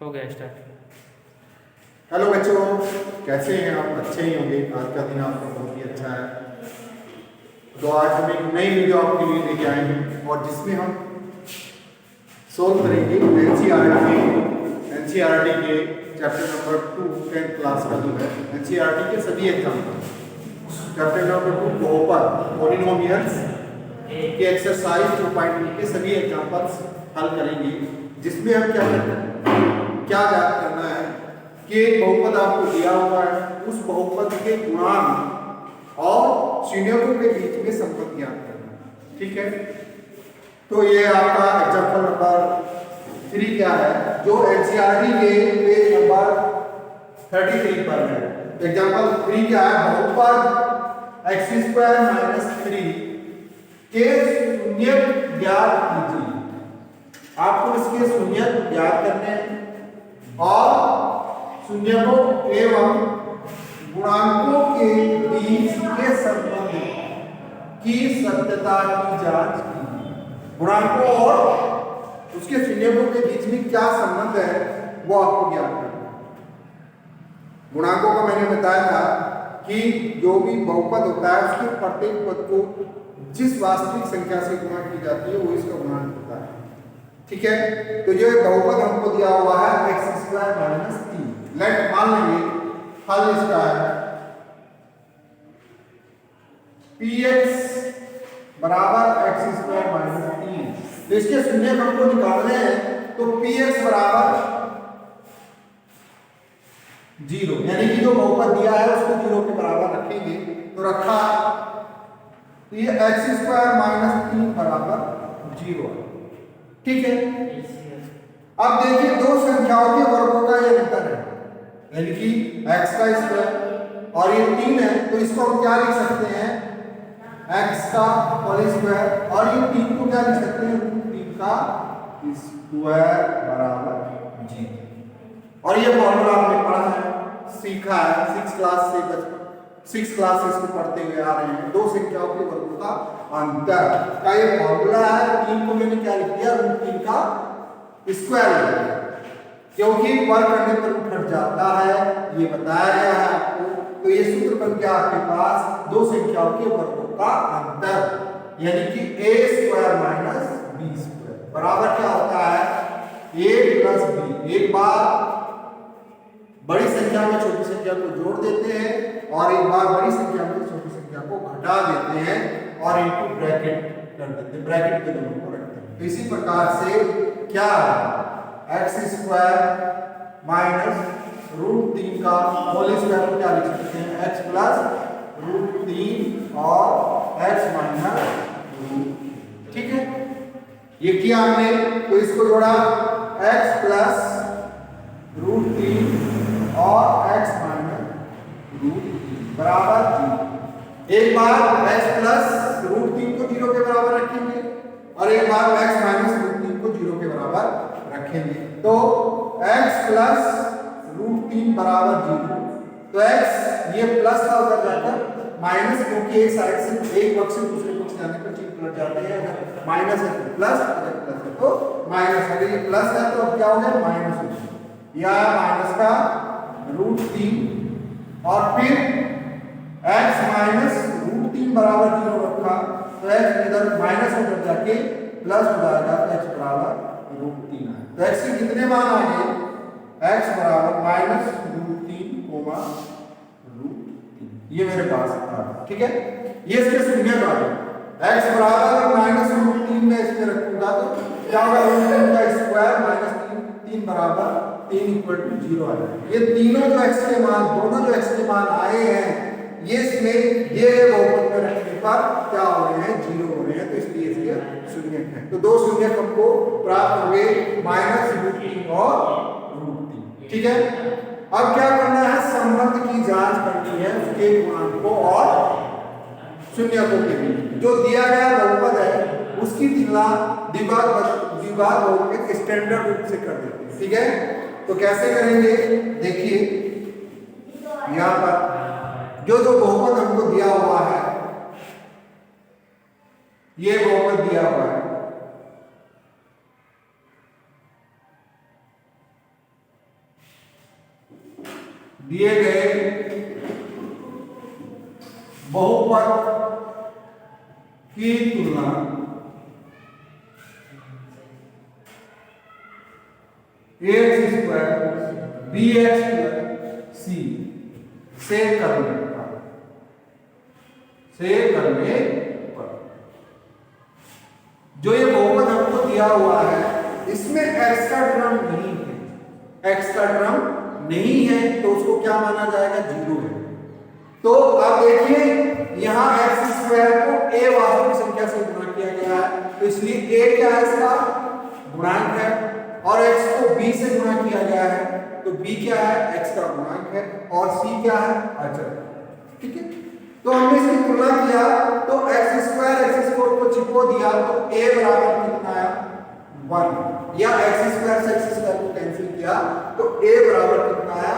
हो गया start. Hello बच्चों, कैसे हैं आप? अच्छे ही होंगे। आज का दिन आपका बहुत ही अच्छा है। तो आज हम एक नई वीडियो आपके लिए लेके आए हैं और जिसमें हम सोल्व करेंगे एनसीईआरटी के चैप्टर नंबर 2 10th क्लास का जो है एनसीईआरटी के सभी एग्जाम्पल। चैप्टर नंबर 2 बहुपद पॉलिनोमियल्स के एक्सरसाइज 2.2 के सभी एग्जाम्पल्स हल करेंगे, जिसमें हम क्या याद करना है कि एक बहुपद आपको दिया हुआ है, उस बहुपद के गुणांक और शून्यकों के बीच में संबंध ज्ञात करना है। ठीक है, तो ये आपका एग्जांपल नंबर 3 क्या है, जो एनसीईआरटी के पेज नंबर 33 पर है। एग्जांपल 3 क्या है, बहुपद x² - 3 के शून्यक ज्ञात कीजिए। आपको इसके शून्यक ज्ञात करने हैं और शून्यकों एवं गुणांकों के बीच के संबंध की सत्यता की जांच कीजिए। गुणांकों और उसके शून्यकों के बीच में क्या संबंध है वो आपको ज्ञात करना है। गुणांकों का मैंने बताया था कि जो भी बहुपद होता है उसके प्रत्येक पद को जिस वास्तविक संख्या से गुणा की जाती है वो इसका गुणांक होता है। ठीक है, तो ये बहुपद हमको दिया हुआ है x² - 3। लेट मान लेंगे हल इसका है px बराबर x² - 3। तो इसके शून्यक हमको निकालने हैं, तो px बराबर 0, यानी कि जो बहुपद दिया है उसको 0 के बराबर रखेंगे। तो रखा, तो ये x² - 3 बराबर 0 है। ठीक है, अब देखिए दो संख्याओं के वर्गों का ये अंतर है, यानी कि x का स्क्वायर और ये 3 है, तो इसको हम क्या लिख सकते हैं, x का होल स्क्वायर, और ये 3 को क्या लिख सकते हैं, √3 का स्क्वायर बराबर 0। और ये फॉर्मूला आपने पढ़ा है, सीखा है 6 क्लास से, बचपन 6 क्लास से इसको पढ़ते हुए आ रहे हैं। दो संख्याओं के वर्गों का अंतर का ये फॉर्मूला है। 3 को मैंने क्या लिख दिया, √3 का स्क्वायर, क्योंकि वर्ग करने पर रूट हट जाता है, ये बताया गया है आपको। तो ये सूत्र बन गया आपके पास दो संख्याओं के वर्गों का अंतर, यानी कि a² - b² बराबर क्या होता है, a + b। एक बार बड़ी संख्या में छोटी संख्या को जोड़ देते हैं और एक बार बड़ी संख्या में छोटी संख्या को घटा देते हैं और इनटू ब्रैकेट कर देते हैं, ब्रैकेट के दोनों को रखते हैं। तो इसी प्रकार से क्या x² - √3 का होल स्क्वायर को क्या लिख सकते हैं, x + √3 और x - √3। ठीक है, ये किया हमने, तो इसको जोड़ा x + √3 और x - √3 बराबर 0। एक बार x + √3 को 0 के बराबर रखेंगे और एक बार x - √3 को 0 के बराबर रखेंगे। तो x + √3 बराबर 0, तो x ये प्लस का उधर जाकर माइनस, क्योंकि एक साइड से एक पक्ष से दूसरे पक्ष जाने पर चिन्ह पलट जाते हैं। अगर माइनस है तो प्लस, अगर प्लस है तो माइनस। अगर ये प्लस है तो अब क्या हो गया, माइनस हो गया, या माइनस का √3 और फिर x - √3 बराबर 0 रखा, तो x इधर माइनस उधर जाके प्लस हो जाएगा, तो x बराबर √3 आए। तो x के कितने मान आएंगे, x बराबर -√3, √3। ये मेरे पास आ, ठीक है, ये इसके शून्य का है। x बराबर -√3 में इसमें रखूंगा तो क्या होगा, √3 का स्क्वायर - 3 बराबर 3 = 0 आ जाएगा। ये तीनों जो x के मान, दोनों जो x के मान आए हैं, ये इसमें ये बहुपद में रखने पर क्या हो रहे हैं, 0 हो रहे हैं, तो इसलिए इसके शून्यक है। तो दो शून्यक हमको प्राप्त हुए, -√3 और √3। ठीक है, अब क्या करना है, संबंध की जांच करनी है उसके गुणांकों और शून्यकों के बीच। जो दिया गया बहुपद है उसकी तुलना द्विघात बहुपद के स्टैंडर्ड रूप से कर देते हैं। ठीक है, तो कैसे करेंगे, देखिए यहाँ पर जो बहुपद हमको दिया हुआ है, ये बहुपद दिया हुआ है, दिए गए बहुपद की तुलना x square b x plus c से करने पर जो ये बहुपद हमको दिया हुआ है इसमें एक्स का टर्म नहीं है, एक्स का टर्म नहीं है तो उसको क्या माना जाएगा, जीरो है। तो अब देखिए यहाँ एक्स स्क्वायर को ए वास्तविक संख्या से गुणा किया गया है तो इसलिए ए क्या है, इसका गुणांक है, और x को b से गुणा किया गया है तो b क्या है, x का गुणांक है, और c क्या है, अचर। ठीक है, तो हमने इसकी तुलना किया तो x स्क्वायर को चिपको दिया तो a बराबर कितना आया, 1, या x स्क्वायर से x स्क्वायर को कैंसिल किया तो a बराबर कितना आया,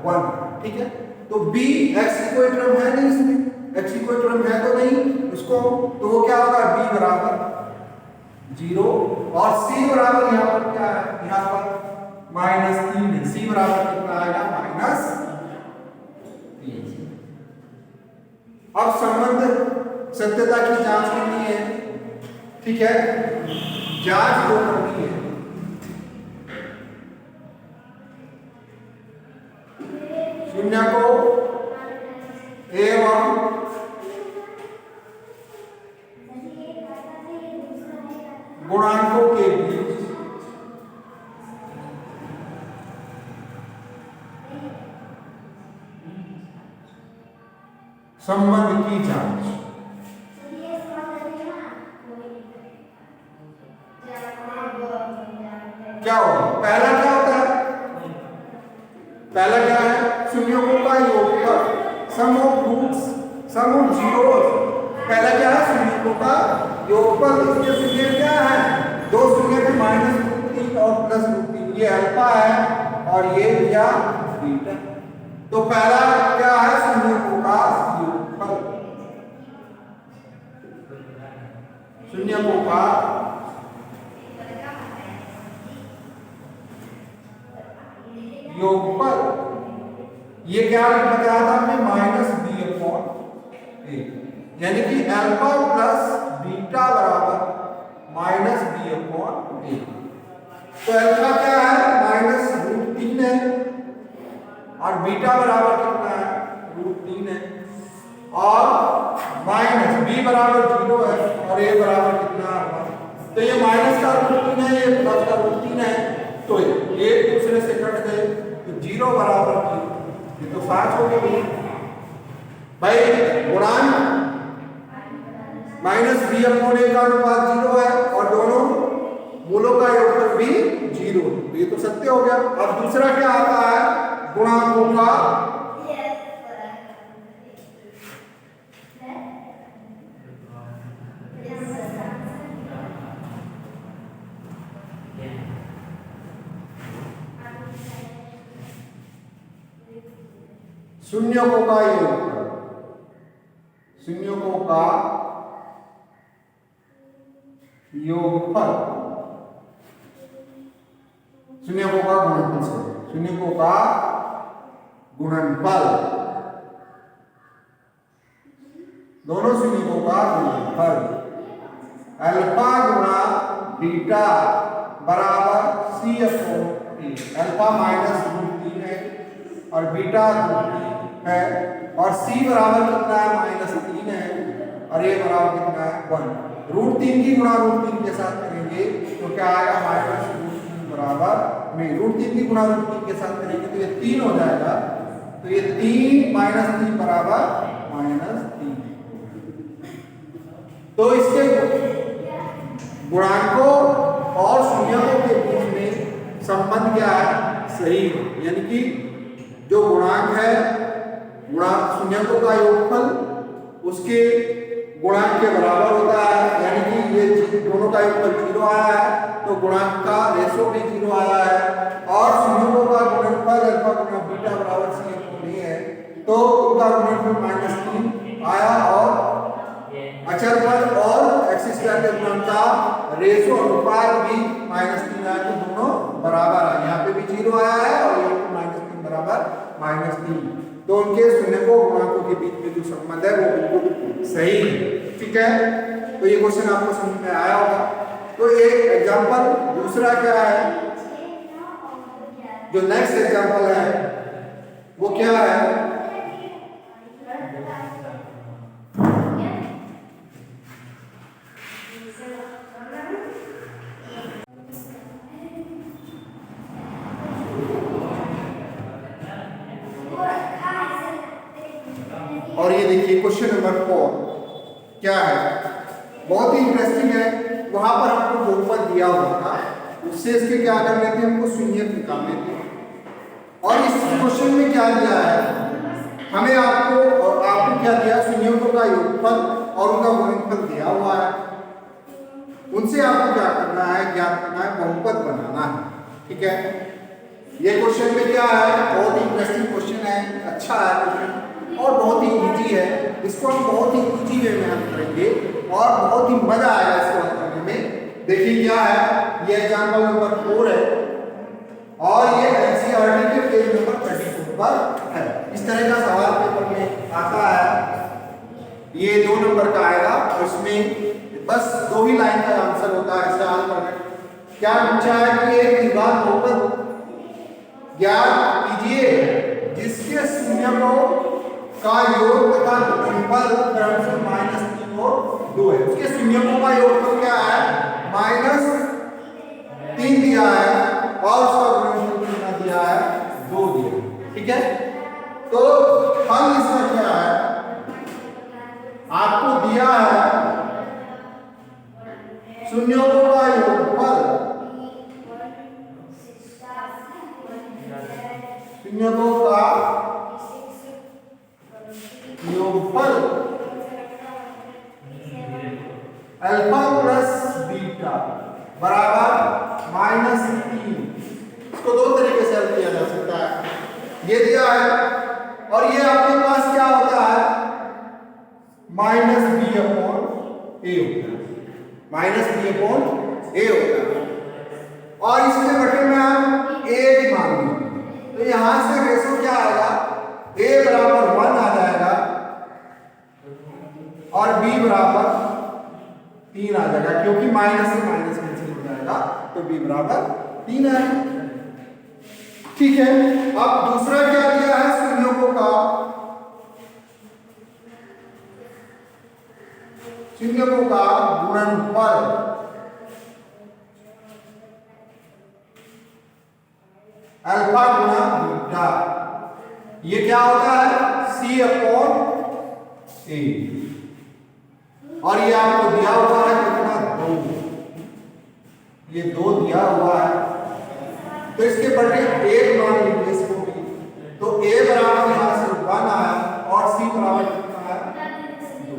1। ठीक है, तो b x की कोई टर्म है नहीं, इसमें x की कोई टर्म है तो नहीं उसको, तो वो क्या होगा, b बराबर 0, और c बराबर यहाँ पर क्या है, यहाँ पर -3 है, c बराबर कितना आएगा, -3। अब संबंध सत्यता की जांच करनी है। ठीक है, जांच जो करनी है शून्य को एवं गुणांकों के बीच संबंध की जांच। क्या होगा, पहला क्या होता है, पहला क्या है, शून्यों का योगफल, sum of roots, sum of zeros. पहला क्या है, शून्यों का योगफल, इसके शून्य क्या है, दो शून्य के -√3 और +√3, ये अल्फा है और ये क्या, बीटा। तो पहला क्या है, शून्यों का योगफल, शून्यों का योगफल, ये क्या बताया था हमने, -b/a, यानी कि अल्फा प्लस बीटा बराबर -b/a। तो अल्फा क्या है, -√3 है, और बीटा बराबर कितना है, √3 है, और b बराबर 0 है, और a बराबर कितना है, तो ये माइनस का √3 है, ये प्लस का √3 है, तो एक दूसरे से कट गए तो 0 बराबर 0, ये तो 5 हो गया भाई। गुणांक -b/a का अनुपात 0 है और दोनों मूलों का योगफल भी 0, तो ये तो सत्य हो गया। अब दूसरा क्या आता है, गुणांकों का शून्यों का योगफल, शून्यों का योगफल, शून्यों का गुणनफल, शून्यों का गुणनफल, दोनों शून्यों का गुणनफल, अल्फा गुणा बीटा बराबर c/a, अल्फा -√3 है और बीटा √3 है, और c बराबर कितना है, -3 है, और a बराबर कितना है, 1। √3 की गुणा √3 के साथ करेंगे तो क्या आएगा, -√3 बराबर नहीं, √3 की गुणा √3 के साथ करेंगे तो ये 3 हो जाएगा, तो ये 3 -3 बराबर -3। तो इसके गुणांकों और शून्यों के बीच में संबंध क्या है, सही है, यानी कि जो गुणांक है, गुणांक शून्यों का योगफल उसके गुणांक के बराबर होता है, यानी कि ये दोनों का योगफल 0 आया है तो गुणांक का रेशो भी 0 आया है, और शून्यों का गुणनफल अल्फा गुणा बीटा बराबर c/a है तो उनका गुणनफल -3 आया, और अचर पद और x स्क्वायर के गुणन का रेशो अनुपात भी -3 आया, तो दोनों बराबर है, यहाँ पे भी 0 आया है और यहाँ पे -3 बराबर -3। तो उनके शून्य को गुणांकों के बीच में जो संबंध है वो बिल्कुल सही है। ठीक है, तो ये क्वेश्चन आपको समझ में आया होगा। तो एक एग्जांपल दूसरा क्या है, जो नेक्स्ट एग्जांपल है वो क्या है, और ये देखिए क्वेश्चन नंबर 4 क्या है, बहुत ही इंटरेस्टिंग है। वहां पर हमको बहुपद दिया हुआ था, उससे इसके क्या करने थे, हमको शून्यक निकालने थे। और इस क्वेश्चन में क्या दिया है, हमें आपको क्या दिया, शून्यकों का योगफल और उनका गुणनफल दिया हुआ है। उनसे आपको क्या करना है, ज्ञात करना है, बहुपद बनाना है। ठीक है, ये क्वेश्चन में क्या है, बहुत ही इंटरेस्टिंग क्वेश्चन है, अच्छा है क्वेश्चन और बहुत ही इजी है। इसको हम बहुत ही इजी वे में हल करेंगे और बहुत ही मजा आएगा इसको हल करने में। देखिए क्या है, ये एग्जांपल नंबर 4 है और ये एनसीईआरटी के पेज नंबर 34 पर है। इस तरह का सवाल पेपर में आता है, ये 2 नंबर का आएगा, उसमें बस 2 ही लाइन का आंसर होता है। इसका हल करने क्या पूछा है कि एक द्विघात बहुपद ज्ञात कीजिए जिसके शून्यकों का योग तथा गुणनफल -3 और 2 है। उसके शून्यकों का योगफल क्या है, -3 दिया है और उसका गुणनफल कितना दिया है, 2 दिया। ठीक है, तो हल इसका क्या है, आपको दिया है शून्यकों का योगफल, शून्यकों का योगफल अल्फा प्लस बीटा बराबर -3। इसको 2 तरीके से हल किया जा सकता है। ये दिया है और ये आपके पास क्या होता है, -b/a होता है, -b/a होता है। और इसके बटे में आप a की मान लीजिए, तो यहां से रेशो क्या आएगा, a बराबर 1 आ जाएगा और b बराबर 3 आ जाएगा, क्योंकि माइनस से माइनस कैंसिल हो जाएगा, तो b बराबर 3 है। ठीक है, अब दूसरा क्या दिया है, शून्यकों का गुणनफल अल्फा गुणा बीटा, ये क्या होता है, c/a, और ये आपको दिया हुआ है कितना, 2, ये 2 दिया हुआ है। तो इसके बटे 1 मान लीजिए इसको भी, तो a बराबर यहां से 1 आया और c बराबर कितना है, 2।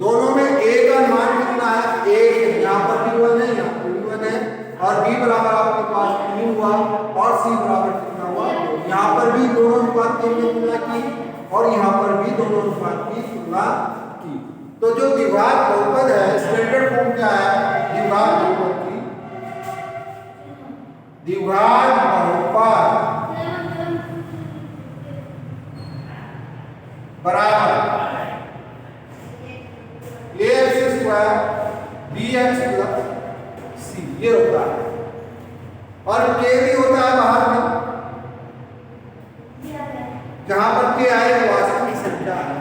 दोनों में a का मान कितना है, 1, यहां पर भी 1 है, यहां पर भी 1 है, और b बराबर आपके पास 3 हुआ और c बराबर कितना हुआ, 2। यहां पर भी दोनों अनुपात की तुलना की और यहां पर भी दोनों अनुपात की तुलना की। तो जो द्विघात बहुपद है, स्टैंडर्ड फॉर्म क्या है, द्विघात बहुपद की, द्विघात बहुपद बराबर ax² bx + c, ये होता है। और k भी होता है बाहर में, जहां पर k आए वास्तविक संख्या है,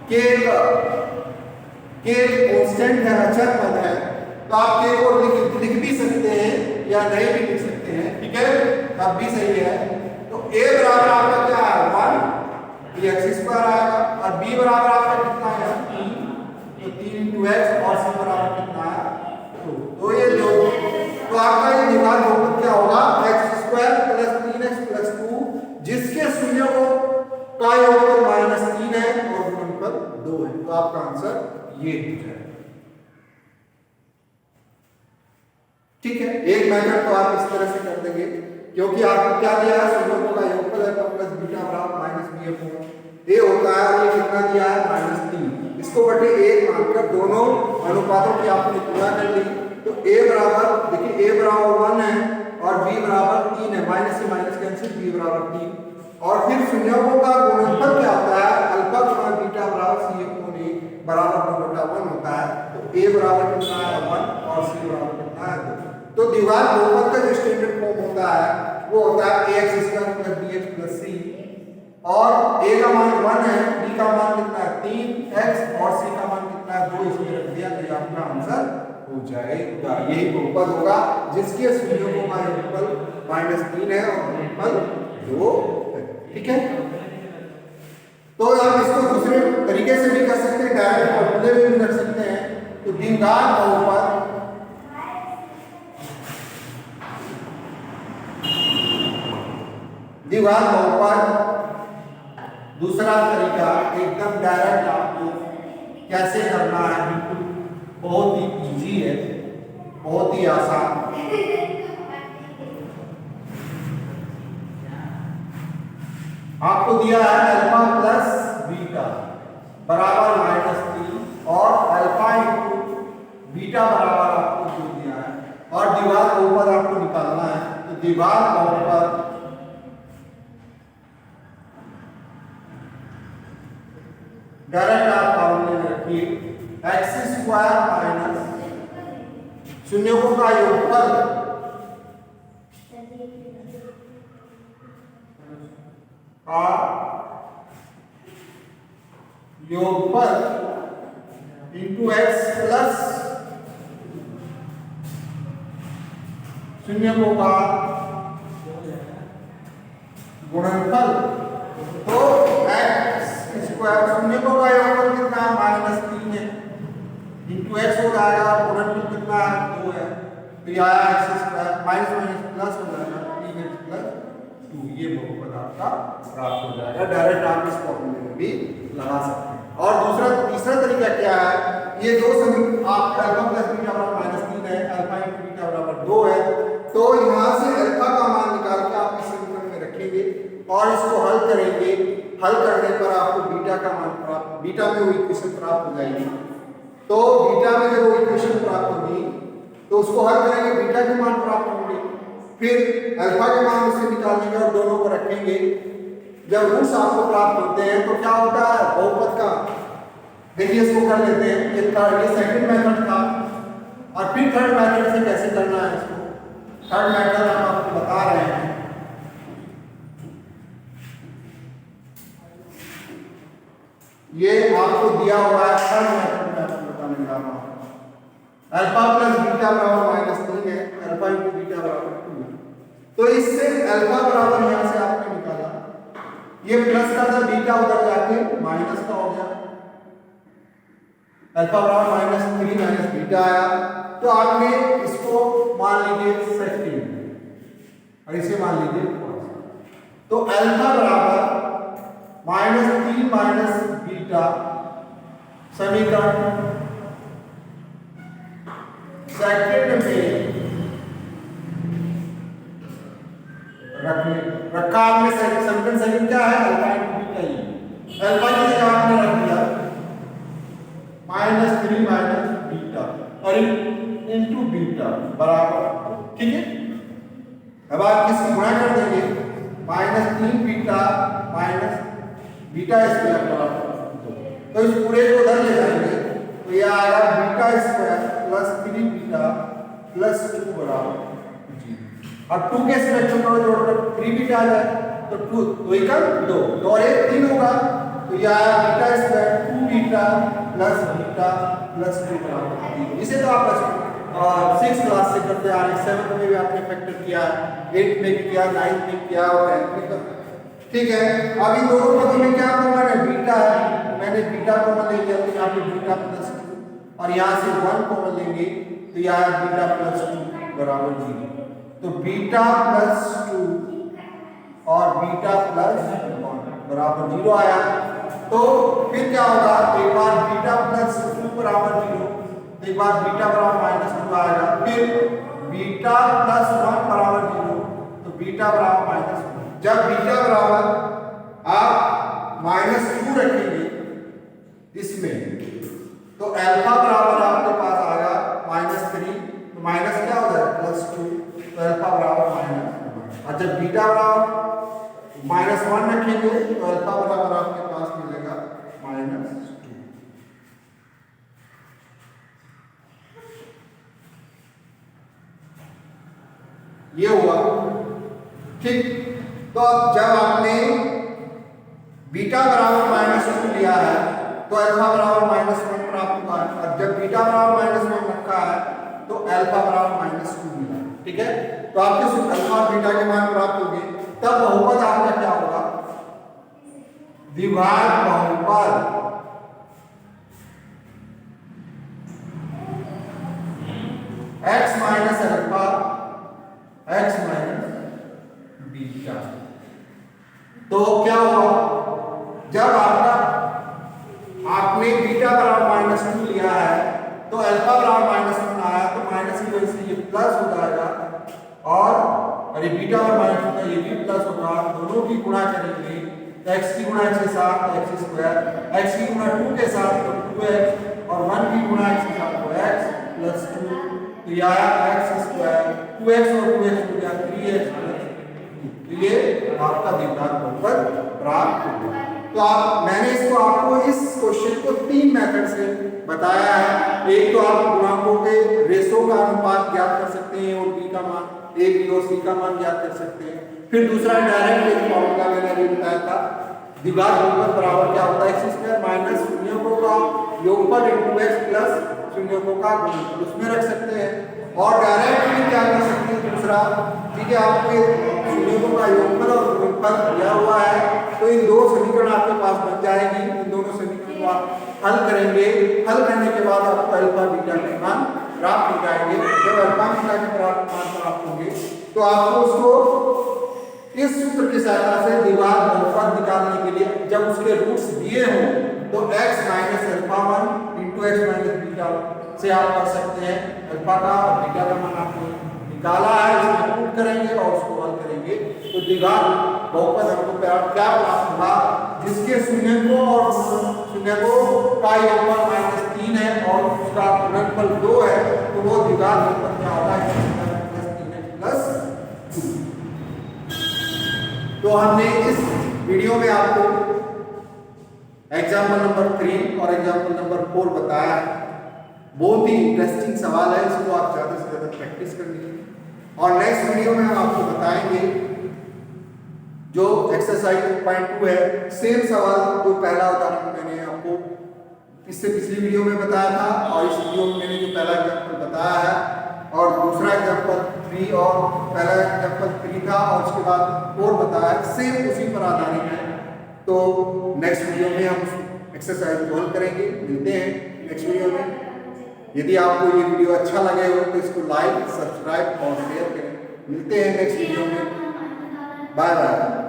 k कांस्टेंट है, अचर पद है, तो आप k को लिख भी सकते हैं या नहीं भी लिख सकते हैं। ठीक है, तब भी सही है। तो a बराबर आपका क्या है, 1 bx² आएगा और b बराबर आपका कितना है, 3, तो 3 × x और c बराबर कितना है, 2। तो ये जो, तो आपका ये द्विघात बहुपद क्या होगा, x² + 3x + 2, जिसके शून्यकों का योगफल -3 है और गुणनफल 2 है। तो आपका आंसर ये हो जाएगा। ठीक है, एक मेथड तो आप इस तरह से कर देंगे, क्योंकि आपको क्या दिया है, शून्यकों का योगफल है प्लस बीटा बराबर -b/a होता है और ये कितना दिया है, -3। इसको बटे 1 मानकर दोनों अनुपातों की आपने तुलना कर ली, तो a बराबर, देखिए a बराबर 1 है और b बराबर 3 है, माइनस से माइनस कैंसिल, b बराबर 3, और फिर संयोगों का गुणनफल क्या होता है, अल्फा गुणा बीटा बराबर सी कोण ए बराबर 2/1 होता है। तो ए बराबर कितना है 1 और सी बराबर कितना है 2। तो द्विघात बहुपद का जो स्टैंडर्ड फॉर्म होता है वो होता है ax² + bx + c, और a का मान 1 है, b का मान कितना है 3x और c का मान कितना है 2, इसमें रख दिया तो ये आपका आंसर हो जाएगा। यही बहुपद होगा जिसके संयोगों का योगफल -3 है और गुणनफल 2 है। ठीक है, तो आप इसको दूसरे तरीके से भी कर सकते हैं, डायरेक्ट फॉर्मूले में भी कर सकते हैं। तो द्विघात बहुपद दूसरा तरीका एकदम डायरेक्ट आपको कैसे करना है, बिल्कुल बहुत ही इजी है, बहुत ही आसान। आपको दिया है अल्फा प्लस बीटा बराबर -3 और अल्फा इंटू बीटा बराबर आपको जो दिया है, और द्विघात बहुपद आपको निकालना है। तो द्विघात बहुपद डायरेक्ट आप फॉर्मूले में रखिए x² - संयोगों का योगफल इंटू x प्लस संयोगों का गुणनफल। तो x² संयोगों का योगफल कितना है -3 है, इंटू x हो जाएगा, गुणनफल कितना है 2 है, तो ये आया x² माइनस प्लस हो जाएगा 3x + 2, ये बहुपद आपका प्राप्त हो जाएगा। डायरेक्ट आप इस फॉर्मूले में भी लगा सकते हैं। और तीसरा तरीका क्या है, ये दो समीकरण आपका अल्फा प्लस बीटा बराबर -3 है, अल्फा इंटू बीटा बराबर 2 है, तो यहाँ से अल्फा का मान निकाल के आप इस समीकरण में रखेंगे और इसको हल करेंगे। हल करने पर आपको बीटा का मान प्राप्त, बीटा में वो इक्वेशन प्राप्त हो जाएगी। तो बीटा में जब वो इक्वेशन प्राप्त होगी तो उसको हल करेंगे, बीटा के मान प्राप्त होंगे, फिर अल्फा के मान उससे निकालेंगे और दोनों को रखेंगे। जब रूट्स आपको प्राप्त होते हैं तो क्या होता है बहुपद का, देखिए इसको कर लेते हैं। ये सेकंड मेथड था, और फिर थर्ड मेथड से कैसे करना है इसको, थर्ड मेथड हम आपको बता रहे हैं। ये आपको दिया हुआ है थर्ड मेथड में आपको बताने जा रहा हूं। अल्फा प्लस बीटा बराबर -3 है, अल्फा इंटू बीटा बराबर 2 है। तो इससे अल्फा बराबर यहां से आपने निकाला, ये प्लस का था, बीटा उधर जाके माइनस का हो गया, अल्फा बराबर -3 माइनस बीटा आया। तो आपने इसको मान लीजिए सेकंड और इसे मान लीजिए फर्स्ट। तो अल्फा बराबर -3 माइनस बीटा समीकरण सेकंड में रखा आपने। समीकरण सेकंड क्या है, अल्फा इंटू बीटा ही, अल्फा की जगह आपने रख दिया -3 माइनस बीटा और इंटू बीटा बराबर, ठीक है। अब आप किसकी गुणा कर देंगे, -3 बीटा माइनस बीटा स्क्वायर बराबर 2, तो इस पूरे को उधर ले जाएंगे तो ये आएगा beta square plus 3 beta plus 2 बराबर 0। और 2 के स्पेक्ट्रम को जोड़कर 3 बीटा आ जाए तो 2 2 2 और 1 3 होगा, तो ये आया beta square 2 beta plus beta plus 2 बराबर 0। इसे तो आप 6 क्लास से करते आ रहे हैं, 7th में भी आपने फैक्टर किया, 8th में भी किया, 9th में किया और 10th में किया, ठीक है। अब इन दोनों पदों में क्या कॉमन है, बीटा है, मैंने बीटा कॉमन ले लिया तो यहाँ पे बीटा प्लस 2 और यहाँ से 1 कॉमन लेंगे तो यहाँ बीटा प्लस 2 बराबर 0। तो बीटा प्लस 2 और बीटा प्लस 1 बराबर 0 आया। तो फिर क्या होगा, एक बार बीटा प्लस 2 बराबर 0, एक बार बीटा बराबर -2 आएगा, फिर बीटा प्लस 1 बराबर 0, तो बीटा बराबर -1। जब बीटा बराबर आप -2 रखेंगे इसमें तो अल्फा बराबर आपके पास आएगा -3, तो माइनस क्या हो जाएगा +2, तो अल्फा बराबर -1। और जब बीटा बराबर -1 रखेंगे तो अल्फा बराबर आपके पास मिलेगा -2। ये हुआ ठीक। तो अब जब आपने बीटा बराबर -2 लिया है तो अल्फा बराबर -1 प्राप्त हुआ है, और जब बीटा बराबर -1 रखा है तो अल्फा बराबर -2 मिला। ठीक है, तो आपके अल्फा और बीटा के मान प्राप्त होंगे, तब बहुपद आपका क्या होगा, द्विघात बहुपद x minus alpha x minus beta. तो क्या हुआ, जब आपने बीटा बराबर -2 लिया है तो अल्फा बराबर -1 आया, तो माइनस की वजह से ये प्लस हो जाएगा, और अरे बीटा और माइनस होगा ये भी प्लस होगा। दोनों की गुणा करेंगे, x की गुणा x के साथ x स्क्वायर, x की गुणा 2 के साथ तो 2x, और 1 की गुणा x के साथ तो x प्लस 2, तो ये आया x स्क्वायर, 2x और 2x हो गया 3x प्लस 2। तो ये आपका द्विघात बहुपद प्राप्त हो गया। तो मैंने इसको आपको इस क्वेश्चन को 3 मेथड से बताया है। एक तो आप गुणांकों के रेशो का अनुपात ज्ञात कर सकते हैं और b का मान, a b और c का मान ज्ञात कर सकते हैं। फिर दूसरा डायरेक्ट एक फॉर्मूला मैंने अभी बताया था, द्विघात बहुपद बराबर क्या होता है, x स्क्वायर माइनस शून्यों का योगफल इनटू x प्लस शून्यों का गुणनफल, उसमें रख सकते हैं। और डायरेक्ट भी क्या कर सकते हैं, दूसरा ठीक है, आपके शून्यों का योगफल और गुणनफल दिया हुआ है, तो इन दो समीकरण आपके पास बन जाएगी। इन दोनों समीकरण को आप हल करेंगे, हल करने के बाद आपको अल्फा बीटा के मान प्राप्त हो जाएंगे। जब अल्फा बीटा के मान प्राप्त होंगे तो आपको उसको इस सूत्र की सहायता से द्विघात बहुपद निकालने के लिए, जब उसके रूट्स दिए हों तो x minus alpha 1 into x minus beta से आप कर सकते हैं। अल्फा का और बीटा का मान आपको निकाला है, इसमें पुट करेंगे और उसको हल करेंगे तो द्विघात बहुपद हमको क्या प्राप्त होगा, जिसके शून्यकों और शून्यकों का योगफल -3 है और उसका गुणनफल 2 है, तो वो द्विघात बहुपद क्या होगा, प्लस 2। तो हमने इस वीडियो में आपको एग्जाम्पल नंबर 3 और एग्जाम्पल नंबर 4 बताया है। बहुत ही इंटरेस्टिंग सवाल है, इसको आप ज़्यादा से ज़्यादा प्रैक्टिस कर लीजिए। और नेक्स्ट वीडियो में हम आपको बताएंगे जो एक्सरसाइज 2.2 है, सेम सवाल जो पहला उदाहरण मैंने आपको इससे पिछली वीडियो में बताया था, और इस वीडियो में मैंने जो पहला एग्जाम्पल बताया है और दूसरा एग्जाम्पल 3 और पहला एग्जाम्पल 3 था और उसके बाद 4 बताया, सेम उसी पर आधारित है। तो नेक्स्ट वीडियो में हम एक्सरसाइज को हल करेंगे। मिलते हैं नेक्स्ट वीडियो में। यदि आपको ये वीडियो अच्छा लगे हो तो इसको लाइक, सब्सक्राइब और शेयर करें। मिलते हैं नेक्स्ट वीडियो में। Bye bye.